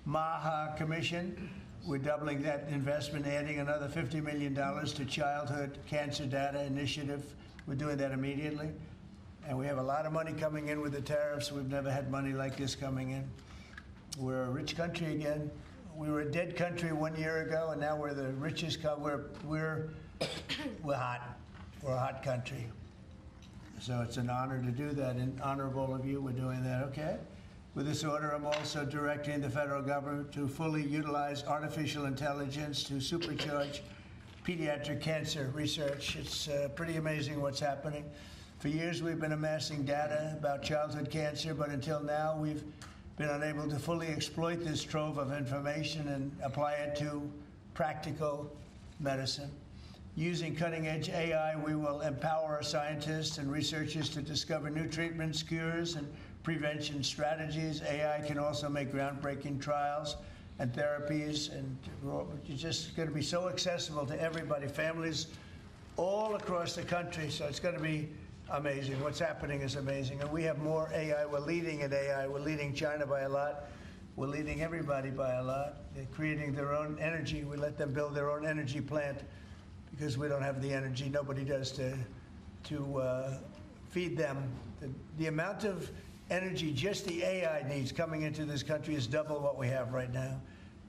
MAHA Commission. We're doubling that investment, adding another $50 million to Childhood Cancer Data Initiative. We're doing that immediately. And we have a lot of money coming in with the tariffs. We've never had money like this coming in. We're a rich country again. We were a dead country 1 year ago, and now we're the richest country. We're hot. We're a hot country. So it's an honor to do that. In honor of all of you, we're doing that, okay? With this order, I'm also directing the federal government to fully utilize artificial intelligence to supercharge pediatric cancer research. It's pretty amazing what's happening. For years, we've been amassing data about childhood cancer, but until now, we've been unable to fully exploit this trove of information and apply it to practical medicine. Using cutting-edge AI, we will empower our scientists and researchers to discover new treatments, cures, and prevention strategies. AI can also make groundbreaking trials and therapies, and it's just going to be so accessible to everybody, families all across the country. So it's going to be amazing. What's happening is amazing. And we have more AI. We're leading in AI. We're leading China by a lot. We're leading everybody by a lot. They're creating their own energy. We let them build their own energy plant because we don't have the energy. Nobody does to feed them. The amount of energy just the AI needs coming into this country is double what we have right now.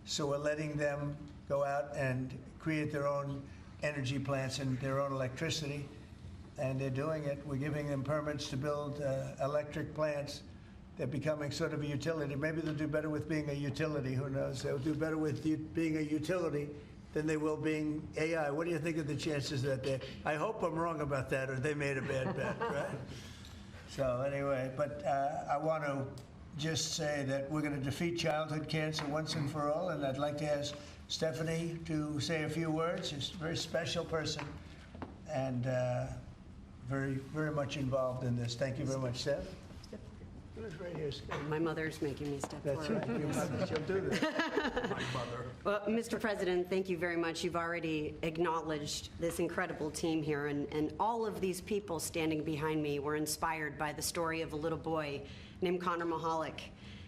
So we're letting them go out and create their own energy plants and their own electricity. And they're doing it. We're giving them permits to build electric plants. They're becoming sort of a utility. Maybe they'll do better with being a utility. Who knows? They'll do better with being a utility than they will being AI. What do you think of the chances that they? I hope I'm wrong about that, or they made a bad bet, right? So anyway, but I want to just say that we're going to defeat childhood cancer once and for all, and I'd like to ask Stephanie to say a few words. She's a very special person and very, very much involved in this. Thank you very much, Steph. Right here, my mother's making me step That's forward. right. Your mother, she'll do this. My mother. Well, Mr. President, thank you very much. You've already acknowledged this incredible team here, and all of these people standing behind me were inspired by the story of a little boy named Connor Mahalik.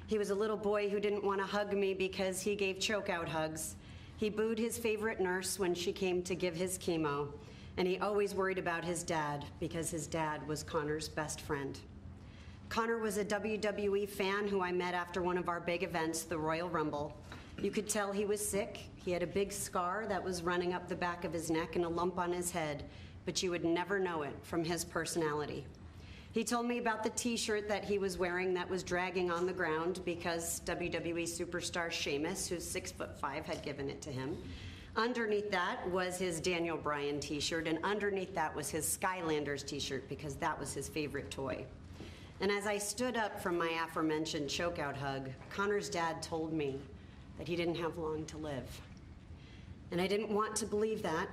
He was a little boy who didn't want to hug me because he gave choke-out hugs. He booed his favorite nurse when she came to give his chemo, and he always worried about his dad because his dad was Connor's best friend. Connor was a WWE fan who I met after one of our big events, the Royal Rumble. You could tell he was sick. He had a big scar that was running up the back of his neck and a lump on his head, but you would never know it from his personality. He told me about the t-shirt that he was wearing that was dragging on the ground because WWE superstar Sheamus, who's 6'5", had given it to him. Underneath that was his Daniel Bryan t-shirt, and underneath that was his Skylanders t-shirt because that was his favorite toy. And as I stood up from my aforementioned chokeout hug, Connor's dad told me that he didn't have long to live. And I didn't want to believe that.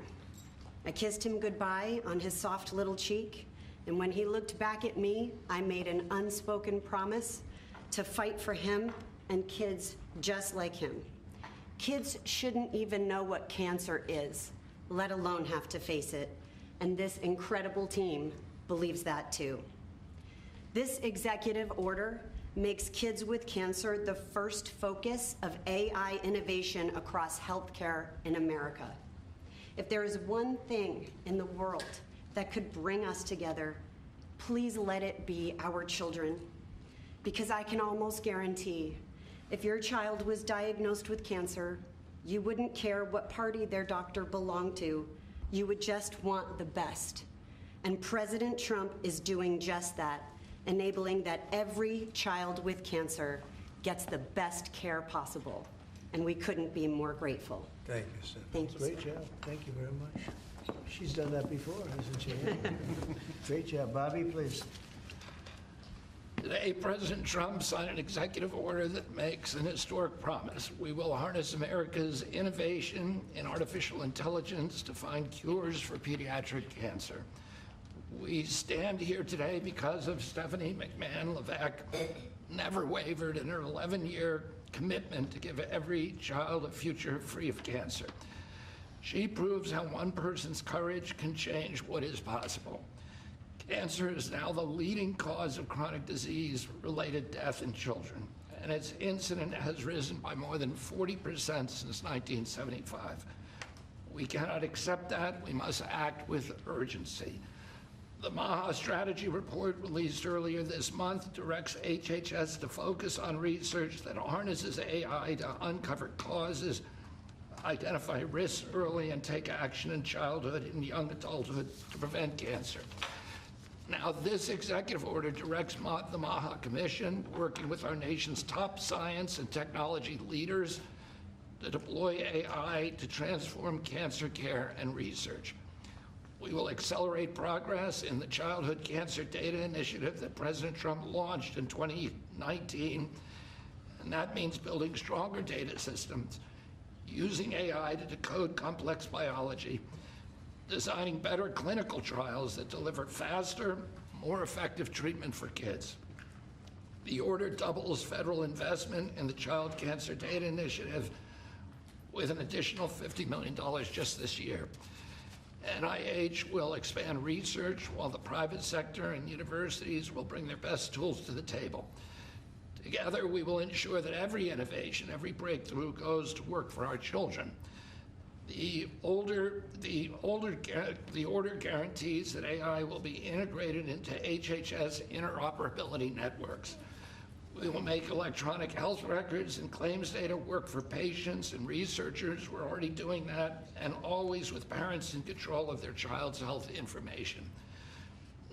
I kissed him goodbye on his soft little cheek, and when he looked back at me, I made an unspoken promise to fight for him and kids just like him. Kids shouldn't even know what cancer is, let alone have to face it. And this incredible team believes that too. This executive order makes kids with cancer the first focus of AI innovation across healthcare in America. If there is one thing in the world that could bring us together, please let it be our children. Because I can almost guarantee, if your child was diagnosed with cancer, you wouldn't care what party their doctor belonged to. You would just want the best. And President Trump is doing just that, enabling that every child with cancer gets the best care possible. And we couldn't be more grateful. Thank you, Steph. Thank you, Great sir. job. Thank you very much. She's done that before, hasn't she? Great job. Bobby, please. Today, President Trump signed an executive order that makes an historic promise. We will harness America's innovation in artificial intelligence to find cures for pediatric cancer. We stand here today because of Stephanie McMahon Levesque never wavered in her 11-year commitment to give every child a future free of cancer. She proves how one person's courage can change what is possible. Cancer is now the leading cause of chronic disease-related death in children. and its incidence has risen by more than 40% since 1975. We cannot accept that. We must act with urgency. The MAHA strategy report released earlier this month directs HHS to focus on research that harnesses AI to uncover causes, identify risks early, and take action in childhood and young adulthood to prevent cancer. Now, this executive order directs the MAHA Commission, working with our nation's top science and technology leaders, to deploy AI to transform cancer care and research. We will accelerate progress in the Childhood Cancer Data Initiative that President Trump launched in 2019, and that means building stronger data systems, using AI to decode complex biology, designing better clinical trials that deliver faster, more effective treatment for kids. The order doubles federal investment in the Child Cancer Data Initiative with an additional $50 million just this year. NIH will expand research while the private sector and universities will bring their best tools to the table. Together, we will ensure that every innovation, every breakthrough goes to work for our children. The order guarantees that AI will be integrated into HHS interoperability networks. We will make electronic health records and claims data work for patients and researchers. We're already doing that, and always with parents in control of their child's health information.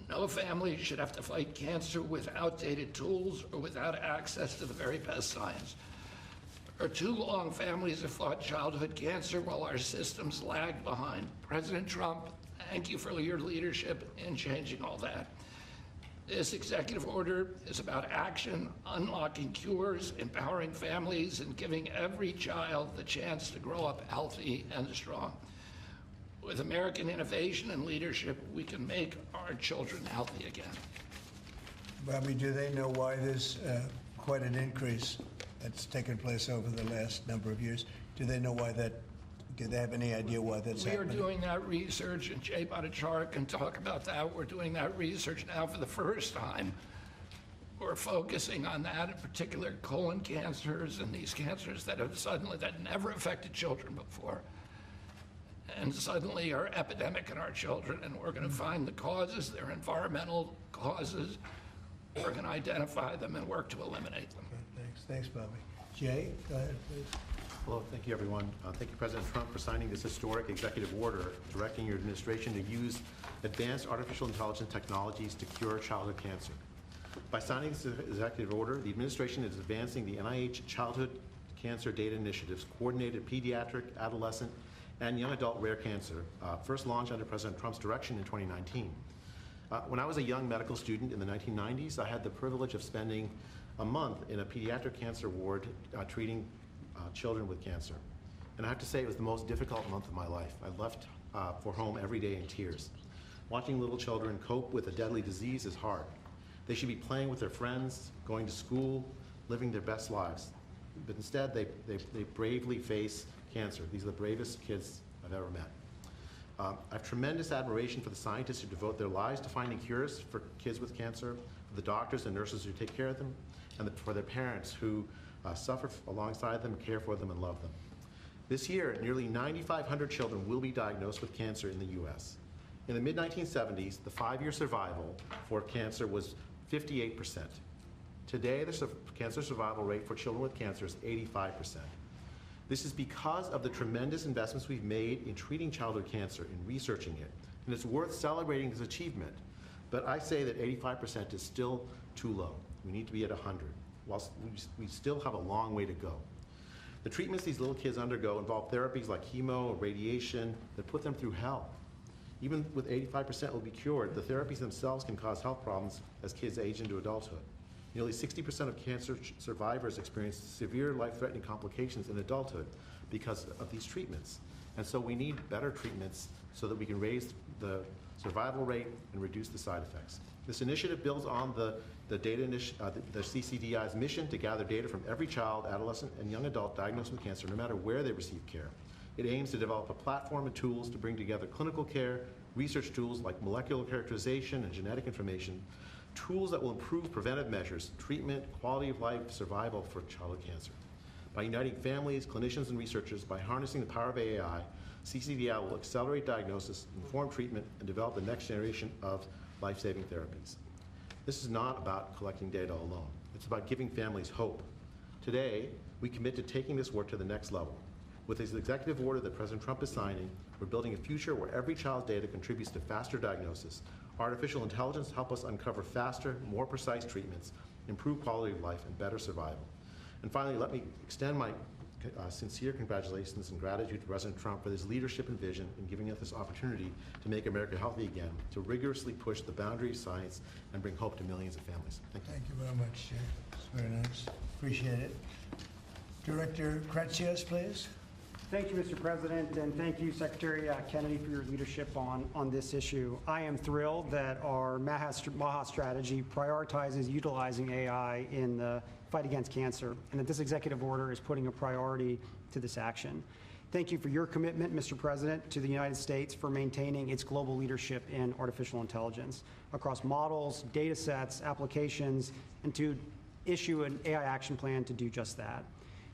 No family should have to fight cancer with outdated tools or without access to the very best science. For too long, families have fought childhood cancer while our systems lag behind. President Trump, thank you for your leadership in changing all that. This executive order is about action, unlocking cures, empowering families, and giving every child the chance to grow up healthy and strong. With American innovation and leadership, we can make our children healthy again. Bobby, do they know why there's quite an increase that's taken place over the last number of years? Do they know why that? Do they have any idea why that's happening? We are doing that research, and Jay Bhattacharya can talk about that. We're doing that research now for the first time. We're focusing on that, in particular colon cancers and these cancers that never affected children before, and suddenly are epidemic in our children. And we're going to find the causes. They're environmental causes. We're going to identify them and work to eliminate them. Okay, thanks, Bobby. Jay, go ahead, please. Hello, thank you, everyone. Thank you, President Trump, for signing this historic executive order directing your administration to use advanced artificial intelligence technologies to cure childhood cancer. By signing this executive order, the administration is advancing the NIH Childhood Cancer Data Initiative's coordinated pediatric, adolescent, and young adult rare cancer, first launched under President Trump's direction in 2019. When I was a young medical student in the 1990s, I had the privilege of spending a month in a pediatric cancer ward treating children with cancer. And I have to say it was the most difficult month of my life. I left for home every day in tears. Watching little children cope with a deadly disease is hard. They should be playing with their friends, going to school, living their best lives. But instead, they bravely face cancer. These are the bravest kids I've ever met. I have tremendous admiration for the scientists who devote their lives to finding cures for kids with cancer, for the doctors and nurses who take care of them, and for their parents who suffer alongside them, care for them, and love them. This year, nearly 9,500 children will be diagnosed with cancer in the U.S. In the mid-1970s, the 5-year survival for cancer was 58%. Today, the cancer survival rate for children with cancer is 85%. This is because of the tremendous investments we've made in treating childhood cancer, in researching it. And it's worth celebrating this achievement. But I say that 85% is still too low. We need to be at 100. Whilst we still have a long way to go. The treatments these little kids undergo involve therapies like chemo, radiation, that put them through hell. Even with 85% will be cured, the therapies themselves can cause health problems as kids age into adulthood. Nearly 60% of cancer survivors experience severe life-threatening complications in adulthood because of these treatments. And so we need better treatments so that we can raise the survival rate and reduce the side effects. This initiative builds on the CCDI's mission to gather data from every child, adolescent, and young adult diagnosed with cancer, no matter where they receive care. It aims to develop a platform and tools to bring together clinical care, research tools like molecular characterization and genetic information tools that will improve preventive measures, treatment, quality of life, survival for childhood cancer. By uniting families, clinicians, and researchers, by harnessing the power of AI, CCDI will accelerate diagnosis, inform treatment, and develop the next generation of life-saving therapies. This is not about collecting data alone. It's about giving families hope. Today, we commit to taking this work to the next level. With this executive order that President Trump is signing, we're building a future where every child's data contributes to faster diagnosis. Artificial intelligence help us uncover faster, more precise treatments, improve quality of life, and better survival. And finally, let me extend my sincere congratulations and gratitude to President Trump for his leadership and vision in giving us this opportunity to make America healthy again, to rigorously push the boundary of science and bring hope to millions of families. Thank you. Thank you very much, Chair. It's very nice. Appreciate it. Director Kratsios, please. Thank you, Mr. President, and thank you, Secretary Kennedy, for your leadership on this issue. I am thrilled that our MAHA strategy prioritizes utilizing AI in the fight against cancer, and that this executive order is putting a priority to this action. Thank you for your commitment, Mr. President, to the United States for maintaining its global leadership in artificial intelligence across models, data sets, applications, and to issue an AI action plan to do just that.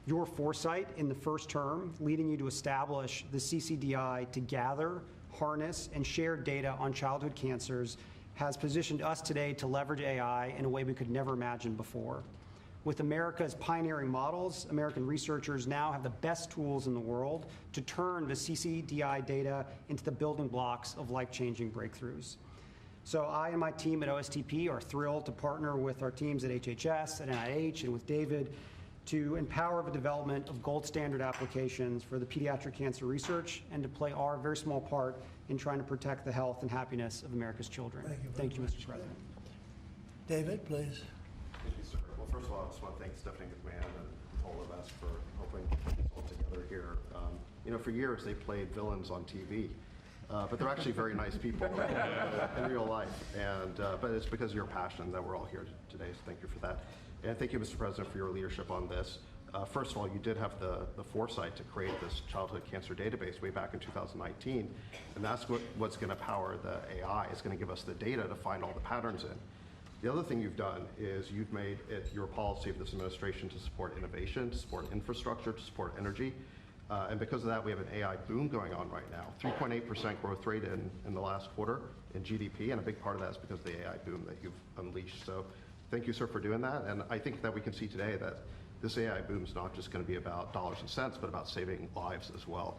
Your foresight in the first term, leading you to establish the CCDI to gather, harness, and share data on childhood cancers, has positioned us today to leverage AI in a way we could never imagine before. With America's pioneering models, American researchers now have the best tools in the world to turn the CCDI data into the building blocks of life-changing breakthroughs. So I and my team at OSTP are thrilled to partner with our teams at HHS, at NIH, and with David to empower the development of gold standard applications for the pediatric cancer research and to play our very small part in trying to protect the health and happiness of America's children. Thank you, Mr. President. David, please. Thank you, sir. Well, first of all, I just want to thank Stephanie McMahon and all of us for helping put this all together here. For years they played villains on TV, but they're actually very nice people in real life. But it's because of your passion that we're all here today, so thank you for that. And thank you, Mr. President, for your leadership on this. First of all, you did have the foresight to create this childhood cancer database way back in 2019, and that's what's going to power the AI. It's going to give us the data to find all the patterns in. The other thing you've done is you've made it your policy of this administration to support innovation, to support infrastructure, to support energy. And because of that, we have an AI boom going on right now. 3.8% growth rate in the last quarter in GDP, and a big part of that is because of the AI boom that you've unleashed. So thank you, sir, for doing that. And I think that we can see today that this AI boom is not just going to be about dollars and cents, but about saving lives as well.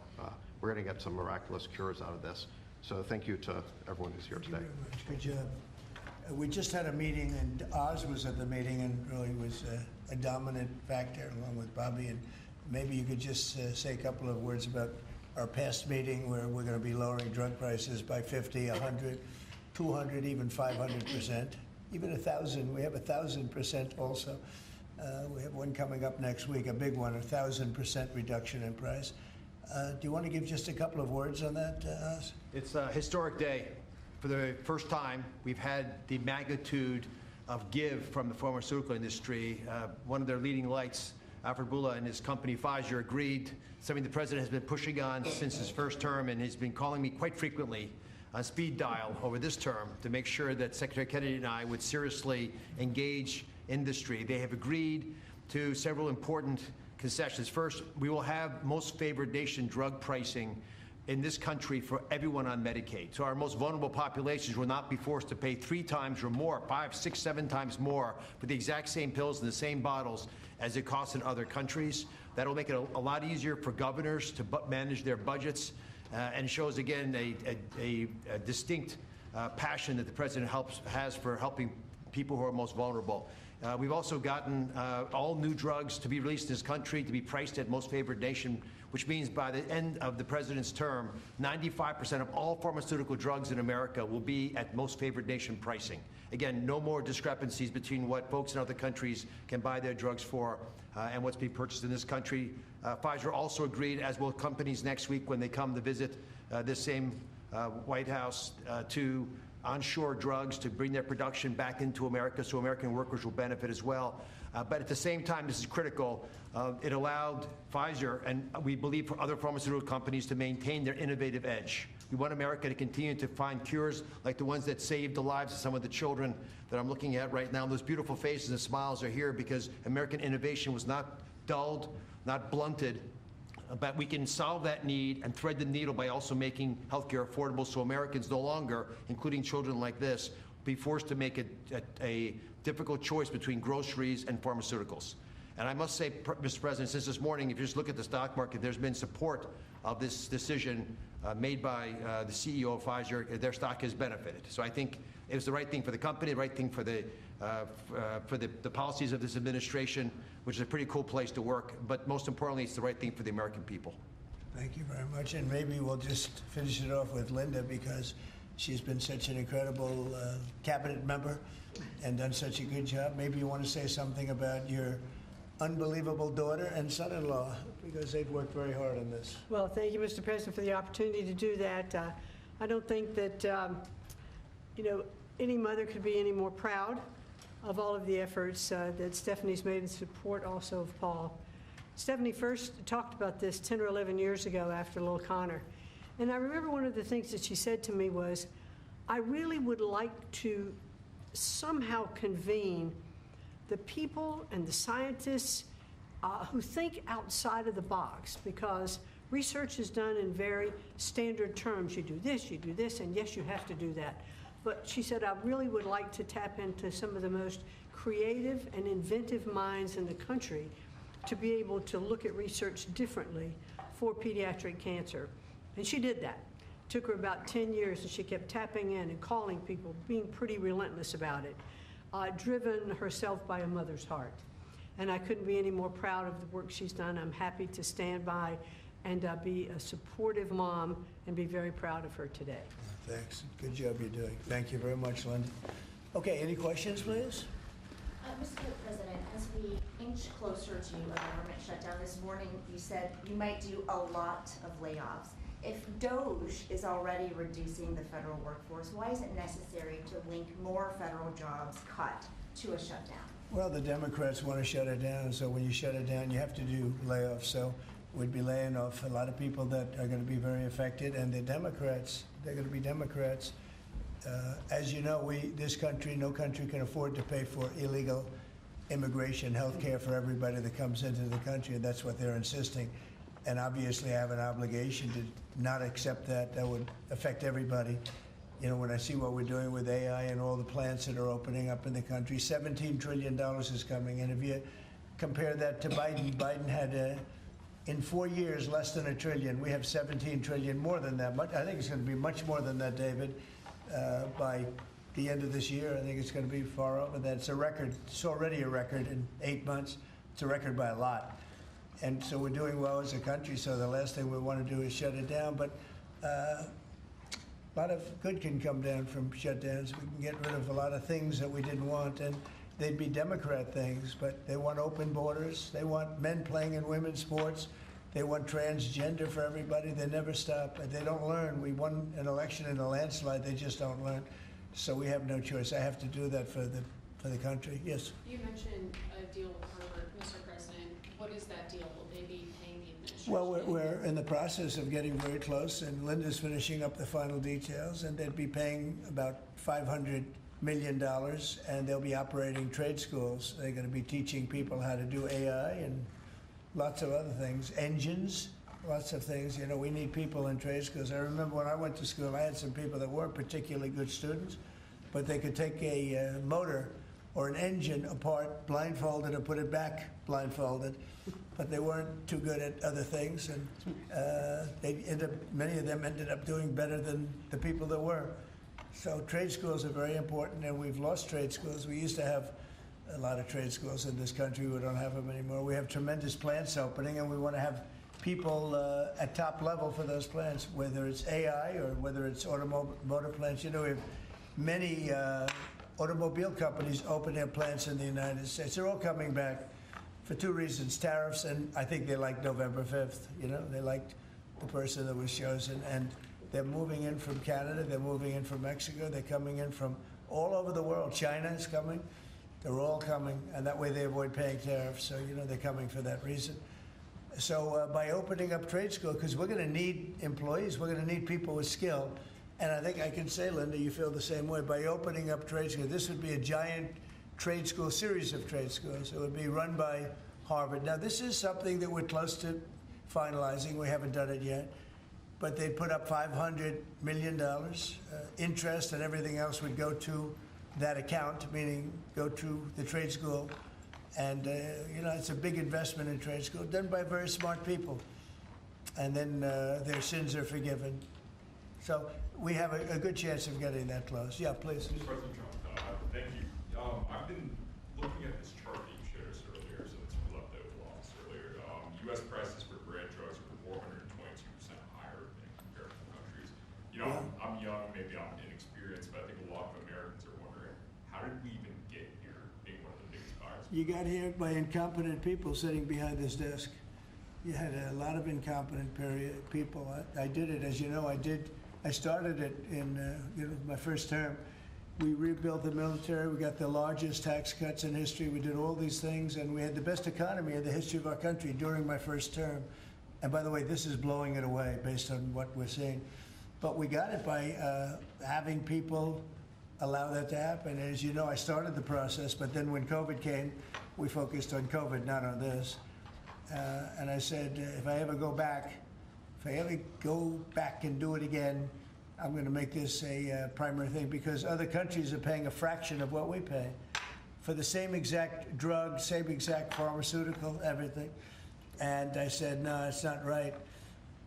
We're going to get some miraculous cures out of this. So thank you to everyone who's here today. Good job. We just had a meeting, and Oz was at the meeting and really was a dominant factor along with Bobby. And maybe you could just say a couple of words about our past meeting where we're going to be lowering drug prices by 50, 100, 200, even 500%, even 1,000. We have 1,000% also. We have one coming up next week, a big one, 1,000% reduction in price. Do you want to give just a couple of words on that, Oz? It's a historic day. For the first time, we've had the magnitude of give from the pharmaceutical industry. One of their leading lights, Alfred Boula and his company Pfizer, agreed, something the president has been pushing on since his first term, and he's been calling me quite frequently on speed dial over this term to make sure that Secretary Kennedy and I would seriously engage industry. They have agreed to several important concessions. First, we will have most favored nation drug pricing in this country for everyone on Medicaid. So our most vulnerable populations will not be forced to pay 3 times or more, 5, 6, 7 times more for the exact same pills in the same bottles as it costs in other countries. That'll make it a lot easier for governors to manage their budgets and shows, again, a distinct passion that the president has for helping people who are most vulnerable. We've also gotten all new drugs to be released in this country to be priced at most favored nation, which means by the end of the president's term, 95% of all pharmaceutical drugs in America will be at most favored nation pricing. Again, no more discrepancies between what folks in other countries can buy their drugs for and what's being purchased in this country. Pfizer also agreed, as will companies next week when they come to visit this same White House, to onshore drugs to bring their production back into America so American workers will benefit as well. But at the same time, this is critical. It allowed Pfizer, and we believe for other pharmaceutical companies, to maintain their innovative edge. We want America to continue to find cures like the ones that saved the lives of some of the children that I'm looking at right now. Those beautiful faces and smiles are here because American innovation was not dulled, not blunted, but we can solve that need and thread the needle by also making healthcare affordable so Americans no longer, including children like this, be forced to make a difficult choice between groceries and pharmaceuticals. And I must say, Mr. President, since this morning, if you just look at the stock market, there's been support of this decision made by the CEO of Pfizer. Their stock has benefited. So I think it was the right thing for the company, the right thing for the policies of this administration, which is a pretty cool place to work. But most importantly, it's the right thing for the American people. Thank you very much. And maybe we'll just finish it off with Linda, because she's been such an incredible cabinet member and done such a good job. Maybe you want to say something about your unbelievable daughter and son-in-law, because they've worked very hard on this. Well, thank you, Mr. President, for the opportunity to do that. I don't think that, any mother could be any more proud of all of the efforts that Stephanie's made in support also of Paul. Stephanie first talked about this 10 or 11 years ago after Lil Connor. And I remember one of the things that she said to me was, I really would like to somehow convene the people and the scientists who think outside of the box, because research is done in very standard terms. You do this, and yes, you have to do that. But she said, I really would like to tap into some of the most creative and inventive minds in the country to be able to look at research differently for pediatric cancer. And she did that. It took her about 10 years, and she kept tapping in and calling people, being pretty relentless about it, driven herself by a mother's heart. And I couldn't be any more proud of the work she's done. I'm happy to stand by and be a supportive mom and be very proud of her today. Thanks. Good job you're doing. Thank you very much, Linda. Okay, any questions, please? Mr. President, as we inch closer to a government shutdown this morning, you said you might do a lot of layoffs. If DOGE is already reducing the federal workforce, why is it necessary to link more federal jobs cut to a shutdown? Well, the Democrats want to shut it down, so when you shut it down, you have to do layoffs. So we'd be laying off a lot of people that are going to be very affected, and the Democrats, they're going to be Democrats. As you know, this country, no country can afford to pay for illegal immigration, health care for everybody that comes into the country, and that's what they're insisting. And obviously, I have an obligation to not accept that. That would affect everybody. You know, when I see what we're doing with AI and all the plants that are opening up in the country, $17 trillion is coming. And if you compare that to Biden, Biden had, in 4 years, less than $1 trillion. We have 17 trillion, more than that. I think it's going to be much more than that, David, by the end of this year. I think it's going to be far over that. It's a record. It's already a record in 8 months. It's a record by a lot. And so we're doing well as a country, so the last thing we want to do is shut it down. But a lot of good can come down from shutdowns. We can get rid of a lot of things that we didn't want, and they'd be Democrat things, but they want open borders. They want men playing in women's sports. They want transgender for everybody. They never stop. They don't learn. We won an election in a landslide. They just don't learn. So we have no choice. I have to do that for the country. Yes? You mentioned a deal with Harvard, Mr. President. What is that deal? Will they be paying the administration? Well, we're in the process of getting very close, and Linda's finishing up the final details, and they'd be paying about $500 million, and they'll be operating trade schools. They're going to be teaching people how to do AI and lots of other things, engines, lots of things. You know, we need people in trade schools. I remember when I went to school, I had some people that weren't particularly good students, but they could take a motor or an engine apart blindfolded and put it back blindfolded, but they weren't too good at other things, and many of them ended up doing better than the people that were. So trade schools are very important, and we've lost trade schools. We used to have a lot of trade schools in this country. We don't have them anymore. We have tremendous plants opening, and we want to have people at top level for those plants, whether it's AI or whether it's automotive plants. You know, we have many automobile companies open their plants in the United States. They're all coming back for two reasons: tariffs, and I think they liked November 5th. You know, they liked the person that was chosen, and they're moving in from Canada, they're moving in from Mexico, they're coming in from all over the world. China is coming. They're all coming, and that way they avoid paying tariffs. So, they're coming for that reason. So by opening up trade school, because we're going to need employees, we're going to need people with skill. And I think I can say, Linda, you feel the same way. By opening up trade school, this would be a giant trade school, series of trade schools. It would be run by Harvard. Now, this is something that we're close to finalizing. We haven't done it yet. But they'd put up $500 million. Interest and everything else would go to that account, meaning go to the trade school. And, it's a big investment in trade school, done by very smart people. And then their sins are forgiven. So we have a good chance of getting that close. Yeah, please. Mr. President Trump, thank you. I've been looking at this chart that you showed us earlier, so it's left out the loss earlier. U.S. prices for brand drugs are 422% higher than comparable countries. I'm young, maybe I'm inexperienced, but I think a lot of Americans are wondering, how did we even get here, being one of the biggest buyers? You got here by incompetent people sitting behind this desk. You had a lot of incompetent people. I did it, as you know, I started it in my first term. We rebuilt the military. We got the largest tax cuts in history. We did all these things, and we had the best economy in the history of our country during my first term. And by the way, this is blowing it away based on what we're seeing. But we got it by having people allow that to happen. And as you know, I started the process, but then when COVID came, we focused on COVID, not on this. And I said, if I ever go back and do it again, I'm going to make this a primary thing, because other countries are paying a fraction of what we pay for the same exact drug, same exact pharmaceutical, everything. And I said, no, it's not right.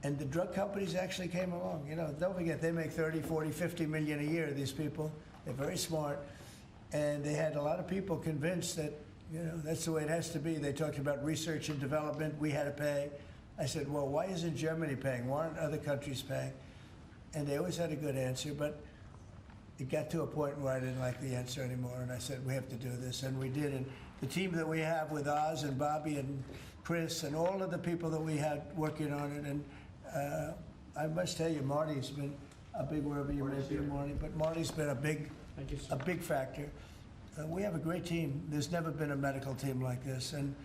And the drug companies actually came along. Don't forget, they make 30, 40, 50 million a year, these people. They're very smart. And they had a lot of people convinced that, that's the way it has to be. They talked about research and development. We had to pay. I said, well, why isn't Germany paying? Why aren't other countries paying? And they always had a good answer, but it got to a point where I didn't like the answer anymore, and I said, we have to do this, and we did. And the team that we have with Oz and Bobby and Chris and all of the people that we had working on it, and I must tell you, Marty's been a big, wherever you may be, Marty, but Marty's been a big factor. We have a great team. There's never been a medical team like this, and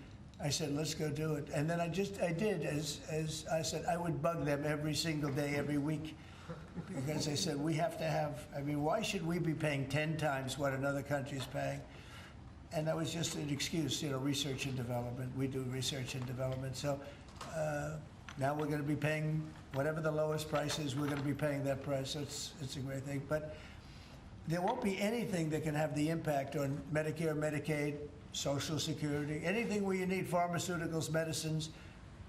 I said, let's go do it. And then I did, as I said, I would bug them every single day, every week, because I said, we have to have, why should we be paying 10 times what another country's paying? And that was just an excuse, research and development. We do research and development. So now we're going to be paying whatever the lowest price is, we're going to be paying that price. So it's a great thing. But there won't be anything that can have the impact on Medicare, Medicaid, Social Security, anything where you need pharmaceuticals, medicines.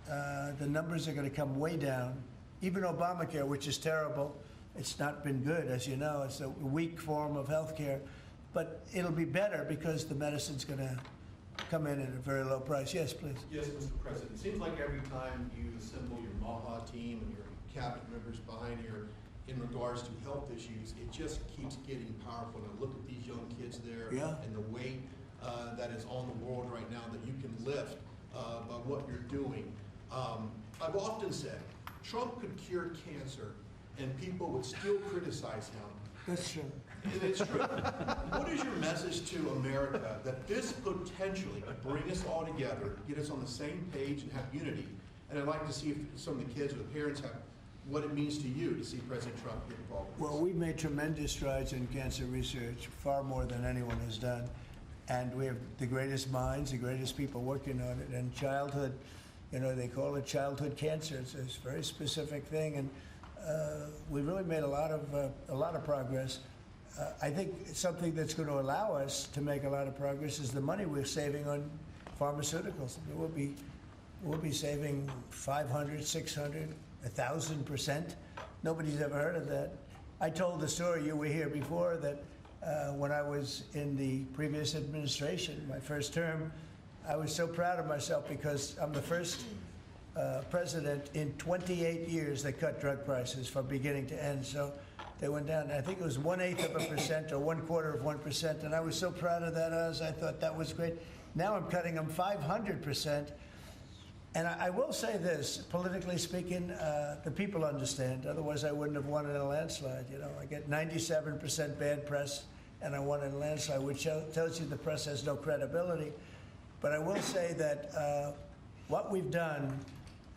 The numbers are going to come way down. Even Obamacare, which is terrible, it's not been good, as you know. It's a weak form of health care. But it'll be better because the medicine's going to come in at a very low price. Yes, please. Yes, Mr. President. It seems like every time you assemble your MAHA team and your cabinet members behind here in regards to health issues, it just keeps getting powerful. And I look at these young kids there and the weight that is on the world right now that you can lift by what you're doing. I've often said Trump could cure cancer and people would still criticize him. That's true. And it's true. What is your message to America that this potentially could bring us all together, get us on the same page and have unity? And I'd like to see if some of the kids or the parents have what it means to you to see President Trump get involved with this. Well, we've made tremendous strides in cancer research, far more than anyone has done. And we have the greatest minds, the greatest people working on it. And childhood, they call it childhood cancer. It's a very specific thing. And we've really made a lot of progress. I think something that's going to allow us to make a lot of progress is the money we're saving on pharmaceuticals. We'll be saving 500, 600, 1,000%. Nobody's ever heard of that. I told the story, you were here before, that when I was in the previous administration, my first term, I was so proud of myself because I'm the first president in 28 years that cut drug prices from beginning to end. So they went down. I think it was 1/8% or 1/4%, and I was so proud of that. I thought that was great. Now I'm cutting them 500%. And I will say this, politically speaking, the people understand. Otherwise, I wouldn't have won in a landslide. I get 97% bad press and I won in a landslide, which tells you the press has no credibility. But I will say that what we've done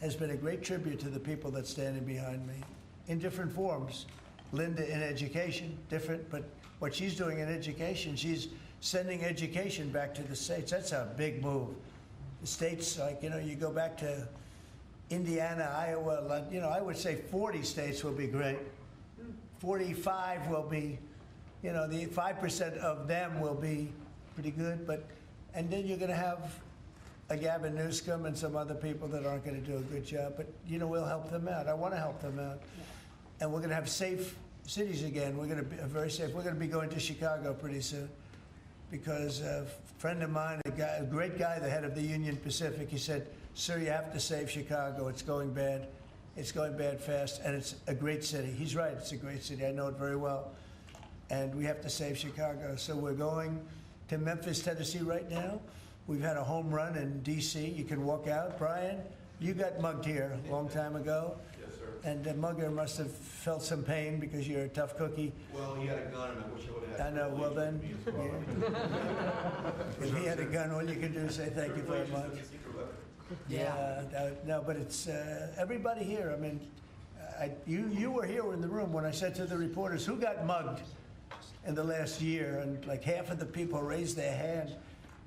has been a great tribute to the people that's standing behind me in different forms. Linda in education, different, but what she's doing in education, she's sending education back to the states. That's a big move. The states, like, you go back to Indiana, Iowa, I would say 40 states will be great. 45 will be, the 5% of them will be pretty good, and then you're going to have a Gavin Newsom and some other people that aren't going to do a good job, but, we'll help them out. I want to help them out. And we're going to have safe cities again. We're going to be very safe. We're going to be going to Chicago pretty soon because a friend of mine, a great guy, the head of the Union Pacific, he said, "Sir, you have to save Chicago. It's going bad. It's going bad fast, and it's a great city." He's right. It's a great city. I know it very well. And we have to save Chicago. So we're going to Memphis, Tennessee right now. We've had a home run in D.C. You can walk out. Brian, you got mugged here a long time ago. Yes, sir. And the mugger must have felt some pain because you're a tough cookie. Well, he had a gun, and I wish I would have had. I know, well then, if he had a gun, all you can do is say thank you very much. Yeah, no, but it's everybody here. I mean, you were here in the room when I said to the reporters, who got mugged in the last year? And like half of the people raised their hand.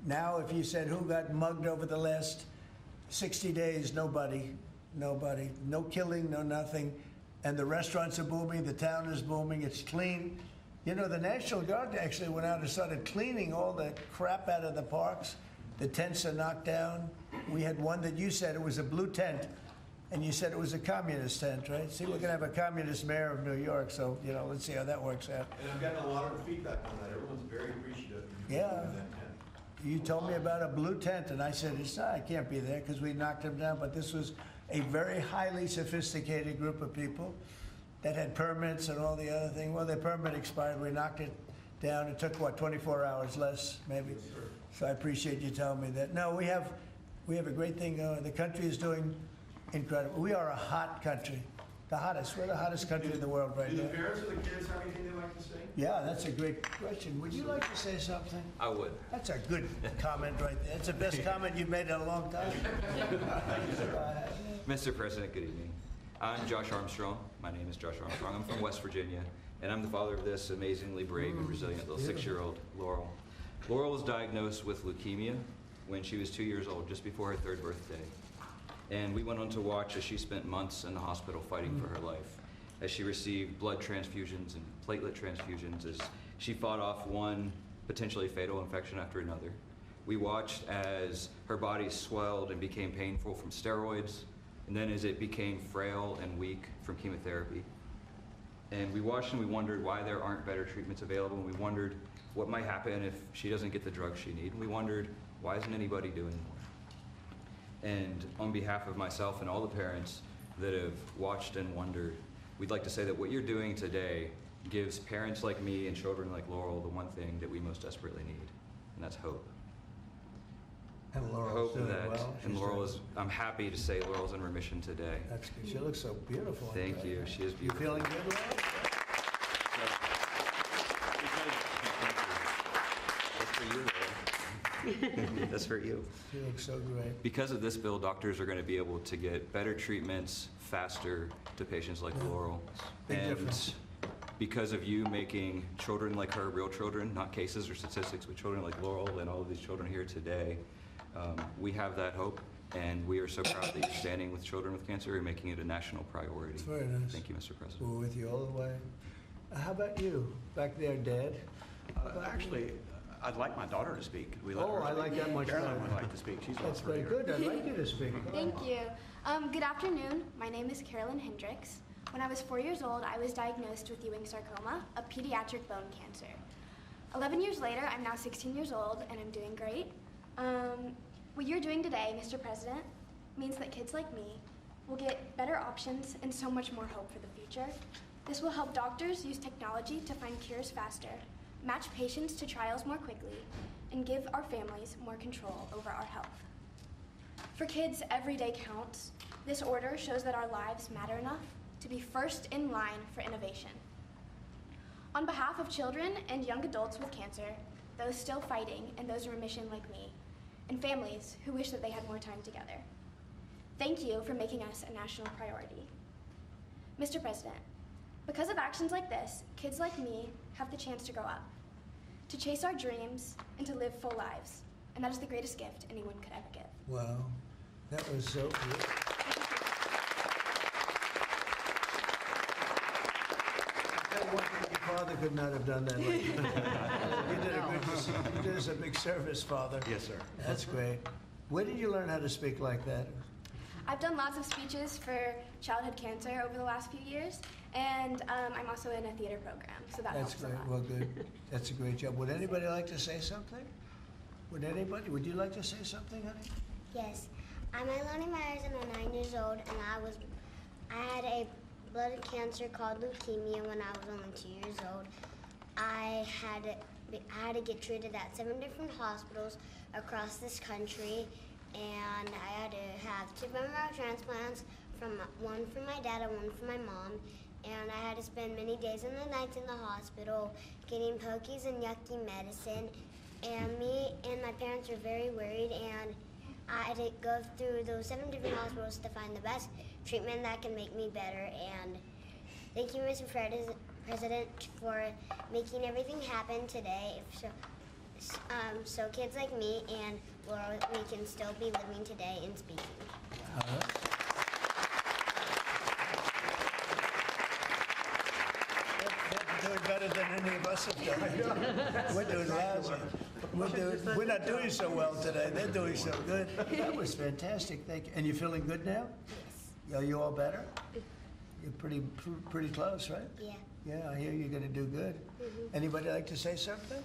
Now, if you said who got mugged over the last 60 days, nobody. No killing, no nothing. And the restaurants are booming, the town is booming, it's clean. The National Guard actually went out and started cleaning all the crap out of the parks. The tents are knocked down. We had one that you said it was a blue tent, and you said it was a communist tent, right? See, we're going to have a communist mayor of New York, so, let's see how that works out. And I've gotten a lot of feedback on that. Everyone's very appreciative. Yeah. You told me about a blue tent, and I said, I can't be there because we knocked them down, but this was a very highly sophisticated group of people that had permits and all the other things. Well, their permit expired. We knocked it down. It took, 24 hours less, maybe? Yes, sir. So I appreciate you telling me that. No, we have a great thing going. The country is doing incredible. We are a hot country. The hottest. We're the hottest country in the world right now. Do the parents of the kids have anything they'd like to say? Yeah, that's a great question. Would you like to say something? I would. That's a good comment right there. That's the best comment you've made in a long time. Mr. President, good evening. I'm Josh Armstrong. My name is Josh Armstrong. I'm from West Virginia, and I'm the father of this amazingly brave and resilient little 6-year-old, Laurel. Laurel was diagnosed with leukemia when she was 2 years old, just before her 3rd birthday. And we went on to watch as she spent months in the hospital fighting for her life, as she received blood transfusions and platelet transfusions, as she fought off one potentially fatal infection after another. We watched as her body swelled and became painful from steroids, and then as it became frail and weak from chemotherapy. And we watched and we wondered why there aren't better treatments available, and we wondered what might happen if she doesn't get the drugs she needs, and we wondered why isn't anybody doing more? And on behalf of myself and all the parents that have watched and wondered, we'd like to say that what you're doing today gives parents like me and children like Laurel the one thing that we most desperately need, and that's hope. And Laurel's Hope doing that, well. and Laurel is, I'm happy to say Laurel's in remission today. That's good. She looks so beautiful. Thank you, she is You beautiful. feeling good, Laurel? That's for you, Laurel. That's for you. She looks so great. Because of this bill, doctors are going to be able to get better treatments faster to patients like Laurel. Big And difference. because of you making children like her real children, not cases or statistics, but children like Laurel and all of these children here today, we have that hope, and we are so proud that you're standing with children with cancer and making it a national priority. It's very nice. Thank you, Mr. President. We're with you all the way. How about you? Back there, Dad? Actually, I'd like my daughter to speak. Could we let Oh, her I speak? like that much Caroline better. would like to speak. She's That's about very 3 years. good. I'd like you to speak. Thank you. Good afternoon. My name is Carolyn Hendricks. When I was 4 years old, I was diagnosed with Ewing sarcoma, a pediatric bone cancer. 11 years later, I'm now 16 years old, and I'm doing great. What you're doing today, Mr. President, means that kids like me will get better options and so much more hope for the future. This will help doctors use technology to find cures faster, match patients to trials more quickly, and give our families more control over our health. For kids, every day counts. This order shows that our lives matter enough to be first in line for innovation. On behalf of children and young adults with cancer, those still fighting and those in remission like me, and families who wish that they had more time together, thank you for making us a national priority. Mr. President, because of actions like this, kids like me have the chance to grow up, to chase our dreams, and to live full lives. And that is the greatest gift anyone could ever give. Wow, that was so good. Your father could not have done that like you. You did us a big service, Father. Yes, sir. That's great. Where did you learn how to speak like that? I've done lots of speeches for childhood cancer over the last few years, and I'm also in a theater program, so that That's helps a great. lot. Well, good. That's a great job. Would anybody like to say something? Would anybody? Would you like to say something, honey? Yes. I'm Iloni Myers and I'm 9 years old, and I had a blood cancer called leukemia when I was only 2 years old. I had to get treated at 7 different hospitals across this country, and I had to have 2 bone marrow transplants, one for my dad and one for my mom. And I had to spend many days and the nights in the hospital getting pokies and yucky medicine. And me and my parents were very worried, and I had to go through those 7 different hospitals to find the best treatment that can make me better. And thank you, Mr. President, for making everything happen today. So kids like me and Laura, we can still be living today and speaking. They're doing better than any of us have done. We're doing lousy. We're not doing so well today. They're doing so good. That was fantastic. Thank you. And you're feeling good now? Yes. Are you all better? You're pretty close, right? Yeah. Yeah, I hear you're going to do good. Anybody like to say something?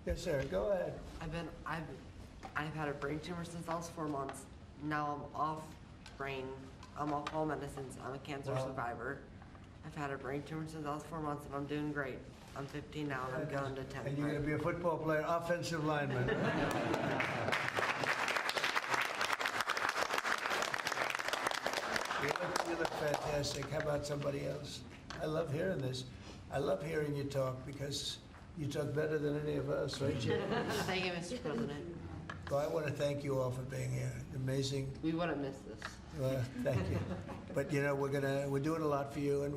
Yes, sir. Go ahead. I've had a brain tumor since I was 4 months. Now I'm off all medicines. I'm a cancer survivor. I've had a brain tumor since I was 4 months, and I'm doing great. I'm 15 now, and I'm going to 10th And you're going to be a football player, offensive lineman. You look fantastic. How about somebody else? I love hearing this. I love hearing you talk because you talk better than any of us, right, Jim? Thank you, Mr. President. Well, I want to thank you all for being here. Amazing. We wouldn't miss this. Thank you. But you know, we're doing a lot for you, and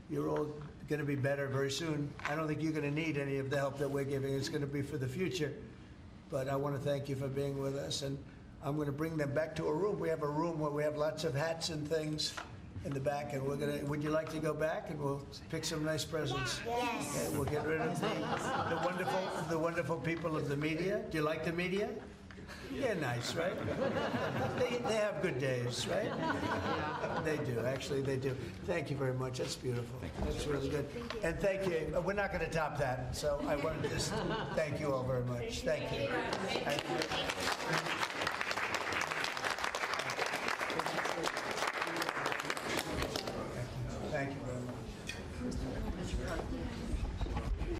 you're all gonna be better very soon. I don't think you're gonna need any of the help that we're giving. It's gonna be for the future. But I want to thank you for being with us, and I'm going to bring them back to a room. We have a room where we have lots of hats and things in the back, and would you like to go back and we'll pick some nice presents? Yes. Okay, we'll get rid of the wonderful people of the media. Do you like the media? They're nice, right? They have good days, right? They do, actually, they do. Thank you very much. That's beautiful. That's really good. And thank you. We're not going to top that, so I want to just thank you all very much. Thank you. Thank you. Thank you very much.